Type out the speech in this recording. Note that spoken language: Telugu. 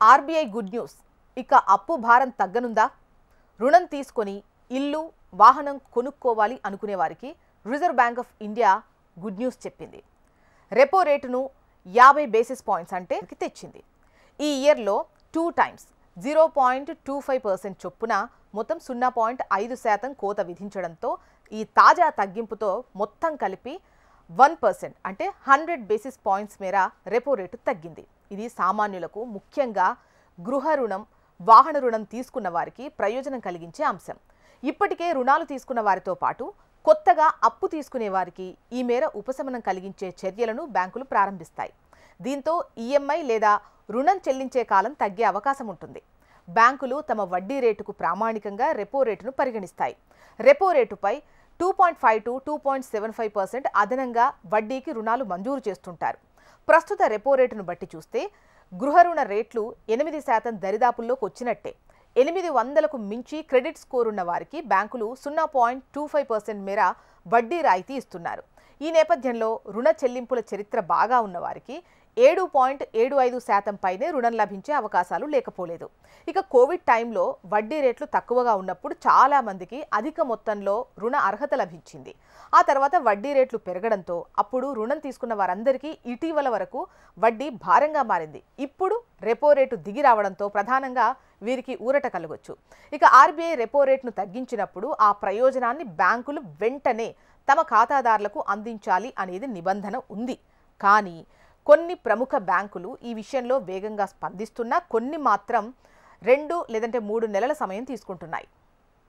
RBI good news. ఇక అప్పు భారం తగ్గనుందా? రుణం తీసుకొని ఇల్లు, వాహనం కొనుక్కోవాలి అనుకునే వారికి reserve bank of India good news చెప్పింది. రెపో రేటును 50 బేసిస్ పాయింట్స్ అంటే తెచ్చింది. ఈ ఇయర్లో 2 టైమ్స్ 0.25% చొప్పున మొత్తం 0.5% కోత విధించడంతో ఈ తాజా తగ్గింపుతో మొత్తం కలిపి 1% అంటే 100 బేసిస్ పాయింట్స్ మేర రెపో రేటు తగ్గింది. ఇది సామాన్యులకు, ముఖ్యంగా గృహ రుణం, వాహన రుణం తీసుకున్న వారికి ప్రయోజనం కలిగించే అంశం. ఇప్పటికే రుణాలు తీసుకున్న వారితో పాటు కొత్తగా అప్పు తీసుకునే వారికి ఈ మేర ఉపశమనం కలిగించే చర్యలను బ్యాంకులు ప్రారంభిస్తాయి. దీంతో ఈఎంఐ లేదా రుణం చెల్లించే కాలం తగ్గే అవకాశం ఉంటుంది. బ్యాంకులు తమ వడ్డీ రేటుకు ప్రామాణికంగా రెపో రేటును పరిగణిస్తాయి. రెపో రేటుపై 2.5 to 2.75% అదనంగా వడ్డీకి రుణాలు మంజూరు చేస్తుంటారు. ప్రస్తుత రెపో రేటును బట్టి చూస్తే గృహ రుణ రేట్లు 8% దరిదాపుల్లోకి వచ్చినట్టే. 800కు మించి క్రెడిట్ స్కోర్ ఉన్న వారికి బ్యాంకులు 0.25% మేర వడ్డీ రాయితీ ఇస్తున్నారు. ఈ నేపథ్యంలో రుణ చెల్లింపుల చరిత్ర బాగా ఉన్న వారికి 7.75% పైనే రుణం లభించే అవకాశాలు లేకపోలేదు. ఇక కోవిడ్ టైంలో వడ్డీ రేట్లు తక్కువగా ఉన్నప్పుడు చాలా మందికి అధిక మొత్తంలో రుణ అర్హత లభించింది. ఆ తర్వాత వడ్డీ రేట్లు పెరగడంతో అప్పుడు రుణం తీసుకున్న వారందరికీ ఇటీవల వరకు వడ్డీ భారంగా మారింది. ఇప్పుడు రెపో రేటు దిగి రావడంతో ప్రధానంగా వీరికి ఊరట కలగొచ్చు. ఇక ఆర్బీఐ రెపో రేటును తగ్గించినప్పుడు ఆ ప్రయోజనాన్ని బ్యాంకులు వెంటనే తమ ఖాతాదారులకు అందించాలి అనేది నిబంధన ఉంది. కానీ కొన్ని ప్రముఖ బ్యాంకులు ఈ విషయంలో వేగంగా స్పందిస్తున్నా కొన్ని మాత్రం 2 లేదంటే 3 నెలల సమయం తీసుకుంటున్నాయి.